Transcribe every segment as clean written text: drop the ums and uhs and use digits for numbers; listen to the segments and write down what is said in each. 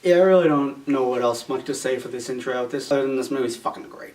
Yeah, I really don't know what else much to say for this intro. Other than this movie's fucking great.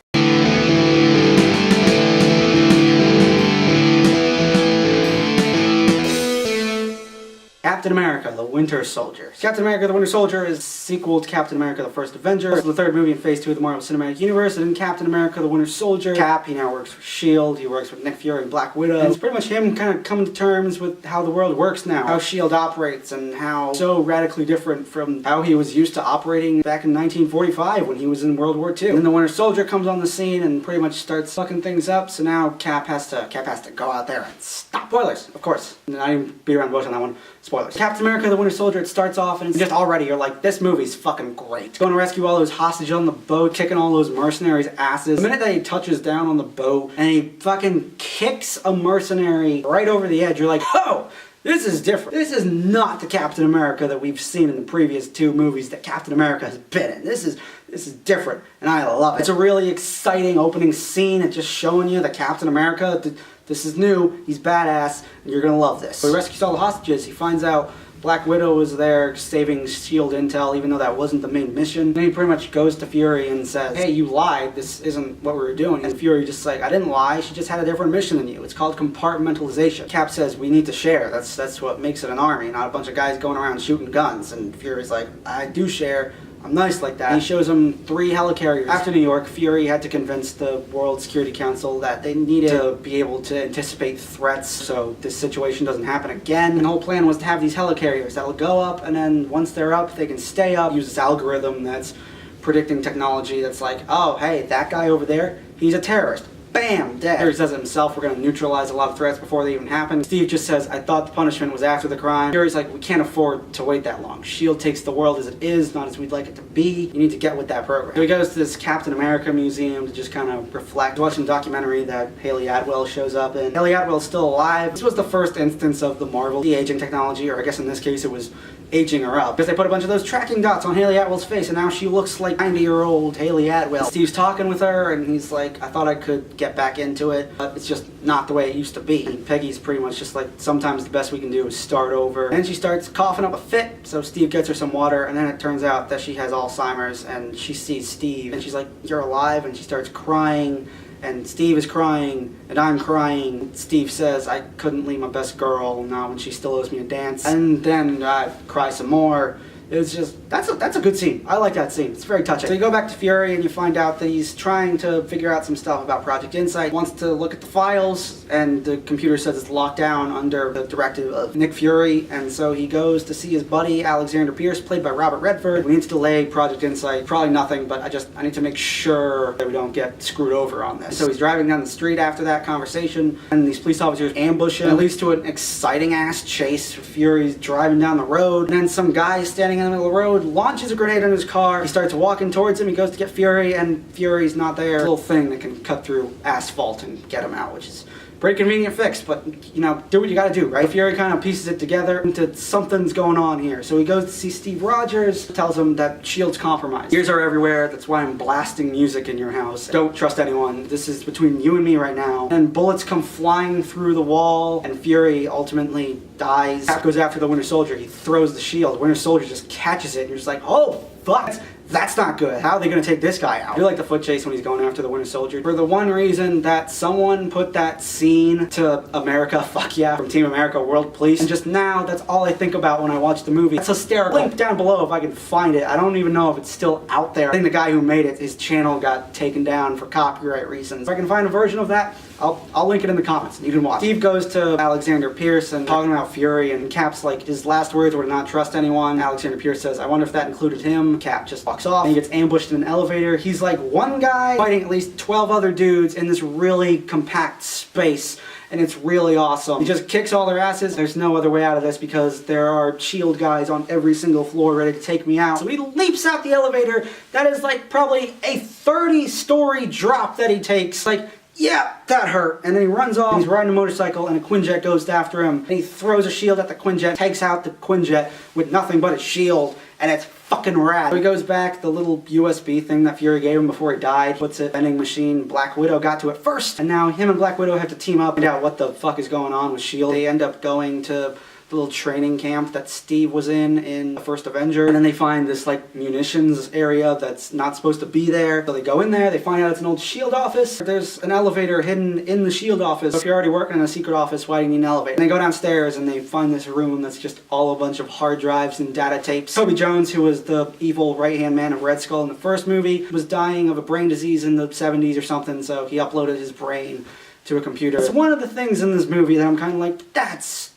Captain America, the Winter Soldier. Captain America, the Winter Soldier is a sequel to Captain America, the First Avenger. It's the third movie in Phase 2 of the Marvel Cinematic Universe, and in Captain America, the Winter Soldier, Cap, he now works for S.H.I.E.L.D., he works with Nick Fury and Black Widow. And it's pretty much him kind of coming to terms with how the world works now, how S.H.I.E.L.D. operates, and how so radically different from how he was used to operating back in 1945 when he was in World War II. And then the Winter Soldier comes on the scene and pretty much starts fucking things up, so now Cap has to go out there and stop. Spoilers, of course. Not even beat around the bush on that one. Spoilers. Captain America, the Winter Soldier, it starts off and just already you're like, this movie's fucking great. Going to rescue all those hostages on the boat, kicking all those mercenaries' asses. The minute that he touches down on the boat and he fucking kicks a mercenary right over the edge, you're like, oh! This is different. This is not the Captain America that we've seen in the previous two movies that Captain America has been in. This is different, and I love it. It's a really exciting opening scene. It's just showing you that Captain America, this is new, he's badass, and you're gonna love this. So he rescues all the hostages. He finds out Black Widow was there saving S.H.I.E.L.D. intel, even though that wasn't the main mission. Then he pretty much goes to Fury and says, hey, you lied, this isn't what we were doing. And Fury just like, I didn't lie, she just had a different mission than you. It's called compartmentalization. Cap says, we need to share, that's what makes it an army, not a bunch of guys going around shooting guns. And Fury's like, I do share, I'm nice like that. And he shows him 3 helicarriers. After New York, Fury had to convince the World Security Council that they needed to be able to anticipate threats so this situation doesn't happen again. And the whole plan was to have these helicarriers that'll go up, and then once they're up, they can stay up, use this algorithm that's predicting technology that's like, oh, hey, that guy over there, he's a terrorist. Bam! Dead. Fury says it himself, we're going to neutralize a lot of threats before they even happen. Steve just says, I thought the punishment was after the crime. Fury's like, we can't afford to wait that long. S.H.I.E.L.D. takes the world as it is, not as we'd like it to be. You need to get with that program. So he goes to this Captain America museum to just kind of reflect. Watching a documentary that Haley Atwell shows up in. Haley Atwell's still alive. This was the first instance of the Marvel de-aging technology, or I guess in this case it was aging her up. Because they put a bunch of those tracking dots on Haley Atwell's face, and now she looks like 90-year-old Haley Atwell. Steve's talking with her, and he's like, I thought I could get back into it, but it's just not the way it used to be. And Peggy's pretty much just like, sometimes the best we can do is start over. And she starts coughing up a fit, so Steve gets her some water, and then it turns out that she has Alzheimer's, and she sees Steve, and she's like, you're alive, and she starts crying. And Steve is crying, and I'm crying. Steve says, I couldn't leave my best girl now when she still owes me a dance. And then I cry some more. It's just, that's a good scene. I like that scene. It's very touching. So you go back to Fury and you find out that he's trying to figure out some stuff about Project Insight. Wants to look at the files, and the computer says it's locked down under the directive of Nick Fury. And so he goes to see his buddy, Alexander Pierce, played by Robert Redford. We need to delay Project Insight. Probably nothing, but I need to make sure that we don't get screwed over on this. So he's driving down the street after that conversation, and these police officers ambush him. It leads to an exciting ass chase. Fury's driving down the road, and then some guy standing in the middle of the road launches a grenade on his car. He starts walking towards him. He goes to get Fury, and Fury's not there. A little thing that can cut through asphalt and get him out, which is a pretty convenient fix, but, you know, do what you gotta do, right? Fury kind of pieces it together into something's going on here. So he goes to see Steve Rogers, tells him that S.H.I.E.L.D.'s compromised. Ears are everywhere, that's why I'm blasting music in your house. Don't trust anyone. This is between you and me right now. And bullets come flying through the wall, and Fury ultimately dies. Cap goes after the Winter Soldier. He throws the shield. Winter Soldier just catches it, and you're just like, oh, fuck. That's not good. How are they going to take this guy out? I do like the foot chase when he's going after the Winter Soldier. For the one reason that someone put that scene to America, fuck yeah, from Team America World Police. And just now, that's all I think about when I watch the movie. It's hysterical. Link down below if I can find it. I don't even know if it's still out there. I think the guy who made it, his channel got taken down for copyright reasons. If I can find a version of that, I'll link it in the comments and you can watch. Steve goes to Alexander Pierce and talking about Fury, and Cap's like, his last words were to not trust anyone. Alexander Pierce says, I wonder if that included him. Cap just walks off, and he gets ambushed in an elevator. He's like one guy fighting at least 12 other dudes in this really compact space, and it's really awesome. He just kicks all their asses. There's no other way out of this because there are S.H.I.E.L.D. guys on every single floor ready to take me out. So he leaps out the elevator. That is like probably a 30-story drop that he takes. Like, yeah, that hurt. And then he runs off. He's riding a motorcycle, and a Quinjet goes after him. And he throws a shield at the Quinjet, takes out the Quinjet with nothing but a shield, and it's fucking rad. So he goes back, the little USB thing that Fury gave him before he died, puts it, vending machine. Black Widow got to it first, and now him and Black Widow have to team up and find out what the fuck is going on with S.H.I.E.L.D. They end up going to the little training camp that Steve was in the first Avenger. And then they find this like munitions area that's not supposed to be there. So they go in there, they find out it's an old SHIELD office. There's an elevator hidden in the SHIELD office. So if you're already working in a secret office, why do you need an elevator? And they go downstairs and they find this room that's just all a bunch of hard drives and data tapes. Toby Jones, who was the evil right-hand man of Red Skull in the first movie, was dying of a brain disease in the 70s or something, so he uploaded his brain to a computer. It's one of the things in this movie that I'm kind of like, that's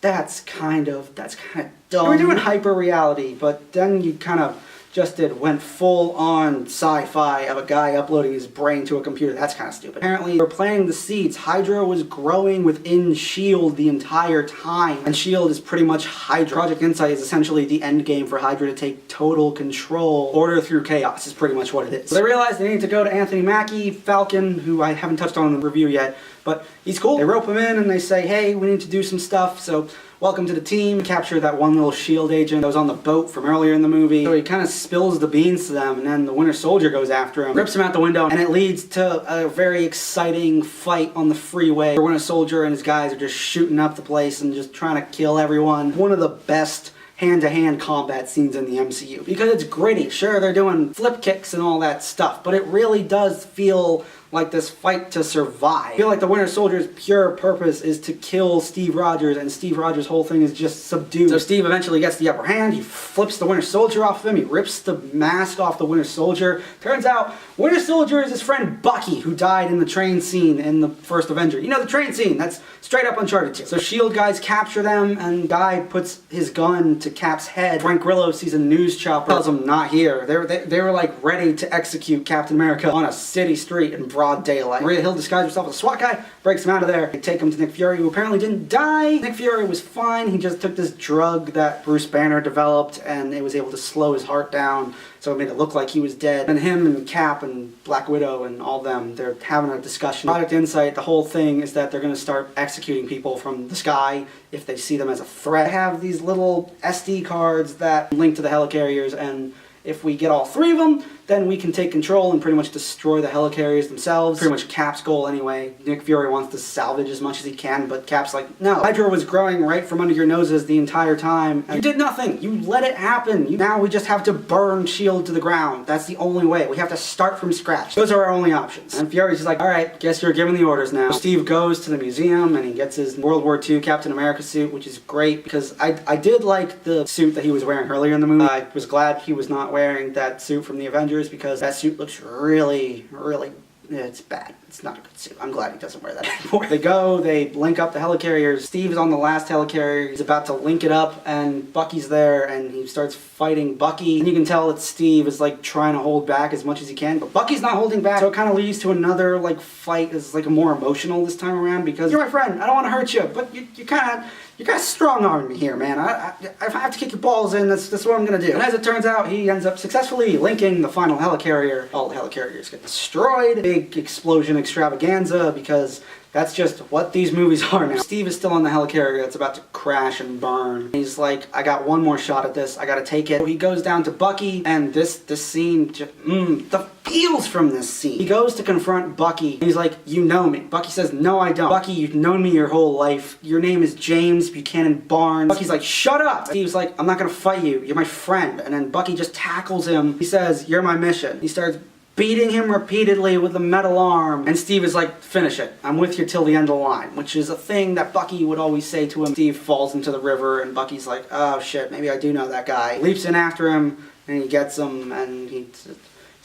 kind of dumb. We're doing hyper reality, but then you kind of went full on sci-fi of a guy uploading his brain to a computer. That's kind of stupid. Apparently, they're planting the seeds. Hydra was growing within SHIELD the entire time, and SHIELD is pretty much Hydra. Project Insight is essentially the end game for Hydra to take total control. Order through chaos is pretty much what it is. So they realize they need to go to Anthony Mackie, Falcon, who I haven't touched on in the review yet, but he's cool. They rope him in and they say, hey, we need to do some stuff, so welcome to the team. Capture that one little SHIELD agent that was on the boat from earlier in the movie. So he kind of spills the beans to them, and then the Winter Soldier goes after him, rips him out the window, and it leads to a very exciting fight on the freeway. The Winter Soldier and his guys are just shooting up the place and just trying to kill everyone. One of the best hand-to-hand combat scenes in the MCU, because it's gritty. Sure, they're doing flip kicks and all that stuff, but it really does feel like this fight to survive. I feel like the Winter Soldier's pure purpose is to kill Steve Rogers, and Steve Rogers' whole thing is just subdue. So Steve eventually gets the upper hand, he flips the Winter Soldier off of him, he rips the mask off the Winter Soldier. Turns out, Winter Soldier is his friend Bucky, who died in the train scene in the first Avenger. You know, the train scene, that's straight up Uncharted 2. So SHIELD guys capture them, and Guy puts his gun to Cap's head. Frank Grillo sees a news chopper, tells him not here. They were like ready to execute Captain America on a city street in broad daylight. Maria Hill disguises herself as a SWAT guy, breaks him out of there. They take him to Nick Fury, who apparently didn't die. Nick Fury was fine. He just took this drug that Bruce Banner developed, and it was able to slow his heart down, so it made it look like he was dead. And him and Cap and Black Widow and all them, they're having a discussion. Project Insight, the whole thing is that they're going to start executing people from the sky if they see them as a threat. They have these little SD cards that link to the helicarriers, and if we get all three of them, then we can take control and pretty much destroy the helicarriers themselves. Pretty much Cap's goal anyway. Nick Fury wants to salvage as much as he can, but Cap's like, no. Hydra was growing right from under your noses the entire time, and you did nothing. You let it happen. Now we just have to burn SHIELD to the ground. That's the only way. We have to start from scratch. Those are our only options. And Fury's just like, alright, guess you're giving the orders now. Steve goes to the museum, and he gets his World War II Captain America suit, which is great, because I did like the suit that he was wearing earlier in the movie. I was glad he was not wearing that suit from the Avengers, because that suit looks really, it's bad. It's not a good suit. I'm glad he doesn't wear that anymore. They go, they link up the helicarriers. Steve is on the last helicarrier. He's about to link it up, and Bucky's there, and he starts fighting Bucky. And you can tell that Steve is like trying to hold back as much as he can, but Bucky's not holding back. So it kind of leads to another like fight that's like more emotional this time around, because you're my friend. I don't want to hurt you, but you kind of strong-armed me here, man. If I have to kick your balls in, that's what I'm gonna do. And as it turns out, he ends up successfully linking the final helicarrier. All the helicarriers get destroyed. Big explosion extravaganza, because that's just what these movies are now. Steve is still on the helicarrier that's about to crash and burn. He's like, I got one more shot at this. I gotta take it. So he goes down to Bucky, and this scene, the feels from this scene. He goes to confront Bucky, and he's like, you know me. Bucky says, no I don't. Bucky, you've known me your whole life. Your name is James Buchanan Barnes. Bucky's like, shut up! Steve's like, I'm not gonna fight you. You're my friend. And then Bucky just tackles him. He says, you're my mission. He starts beating him repeatedly with a metal arm, and Steve is like, finish it. I'm with you till the end of the line, which is a thing that Bucky would always say to him. Steve falls into the river, and Bucky's like, oh shit, maybe I do know that guy. Leaps in after him, and he gets him, and he's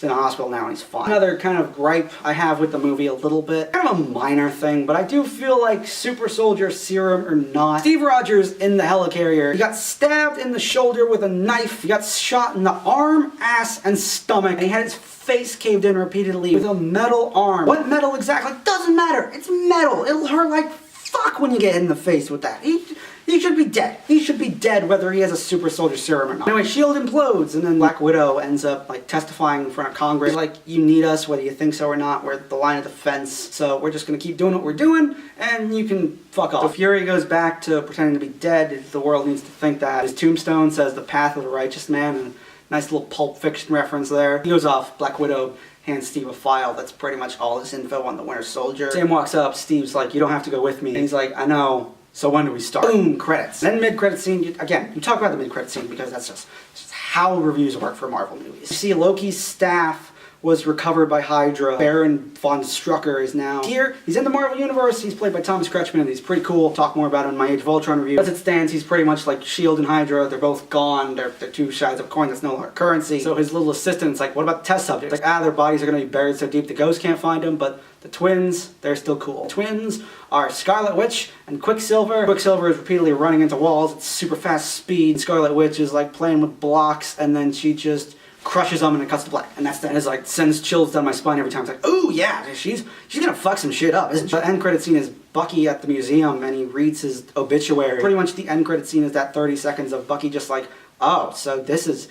in a hospital now, and he's fine. Another kind of gripe I have with the movie a little bit, kind of a minor thing, but I do feel like super soldier serum or not, Steve Rogers in the helicarrier, he got stabbed in the shoulder with a knife, he got shot in the arm, ass, and stomach, and he had his face caved in repeatedly with a metal arm. What metal exactly? Doesn't matter. It's metal. It'll hurt like fuck when you get hit in the face with that. He should be dead. He should be dead whether he has a super soldier serum or not. Anyway, SHIELD implodes, and then Black Widow ends up like testifying in front of Congress. Like, you need us whether you think so or not. We're the line of defense, so we're just gonna keep doing what we're doing, and you can fuck off. So Fury goes back to pretending to be dead. The world needs to think that. His tombstone says the path of the righteous man, and nice little Pulp Fiction reference there. He goes off. Black Widow hands Steve a file that's pretty much all this info on the Winter Soldier. Sam walks up. Steve's like, you don't have to go with me. And he's like, I know. So when do we start? Boom, credits. Then mid-credit scene, again, you talk about the mid-credit scene because that's just how reviews work for Marvel movies. You see Loki's staff was recovered by Hydra. Baron von Strucker is now here. He's in the Marvel Universe. He's played by Thomas Kretschmann, and he's pretty cool. Talk more about him in my Age of Ultron review. As it stands, he's pretty much like S.H.I.E.L.D. and Hydra. They're both gone. They're two sides of a coin that's no longer currency. So his little assistant's like, what about the test subjects? Like, their bodies are going to be buried so deep the ghost can't find them, but the twins, they're still cool. The twins are Scarlet Witch and Quicksilver. Quicksilver is repeatedly running into walls at super fast speed. Scarlet Witch is like playing with blocks, and then she just crushes them and it cuts to black. And that's that. It's like sends chills down my spine every time. It's like, ooh yeah, she's gonna fuck some shit up, isn't she? The end credit scene is Bucky at the museum and he reads his obituary. Pretty much the end credit scene is that 30 seconds of Bucky just like, oh, so this is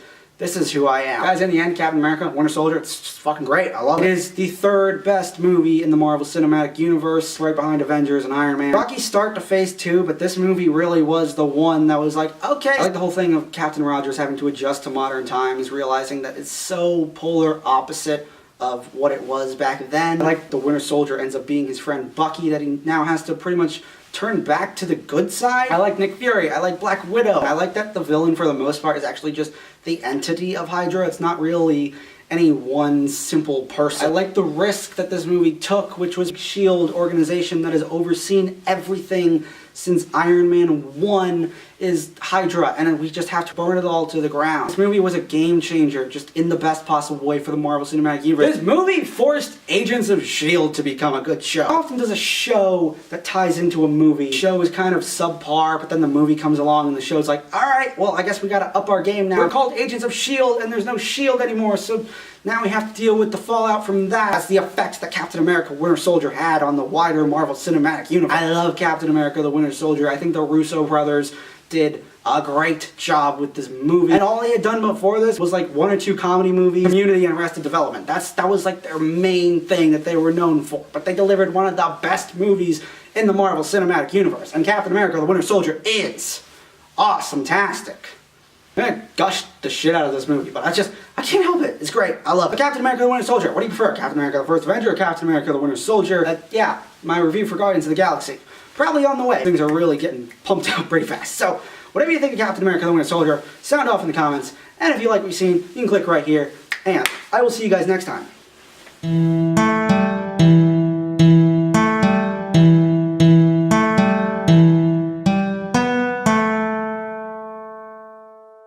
who I am. Guys, in the end, Captain America, Winter Soldier, it's just fucking great. I love it. It is the third best movie in the Marvel Cinematic Universe, right behind Avengers and Iron Man. Rocky start to phase 2, but this movie really was the one that was like, okay. I like the whole thing of Captain Rogers having to adjust to modern times, realizing that it's so polar opposite of what it was back then. I like the Winter Soldier ends up being his friend Bucky, that he now has to pretty much turn back to the good side. I like Nick Fury. I like Black Widow. I like that the villain for the most part is actually just the entity of Hydra. It's not really any one simple person. I like the risk that this movie took, which was S.H.I.E.L.D. organization that has overseen everything since Iron Man 1 is Hydra, and we just have to burn it all to the ground. This movie was a game changer, just in the best possible way for the Marvel Cinematic Universe. This movie forced Agents of S.H.I.E.L.D. to become a good show. How often does a show that ties into a movie, the show is kind of subpar, but then the movie comes along and the show's like, alright, well I guess we gotta up our game now. We're called Agents of S.H.I.E.L.D. and there's no S.H.I.E.L.D. anymore, so now we have to deal with the fallout from that. That's the effect that Captain America Winter Soldier had on the wider Marvel Cinematic Universe. I love Captain America the Winter Soldier. I think the Russo brothers did a great job with this movie. And all they had done before this was like 1 or 2 comedy movies, Community and Arrested Development. That was like their main thing that they were known for. But they delivered one of the best movies in the Marvel Cinematic Universe. And Captain America the Winter Soldier is awesome-tastic. I'm gonna gush the shit out of this movie, but I can't help it. It's great. I love it. But Captain America the Winter Soldier, what do you prefer? Captain America the First Avenger or Captain America the Winter Soldier? Yeah, my review for Guardians of the Galaxy. Probably on the way. Things are really getting pumped out pretty fast. So, whatever you think of Captain America the Winter Soldier, sound off in the comments. And if you like what you've seen, you can click right here. And I will see you guys next time.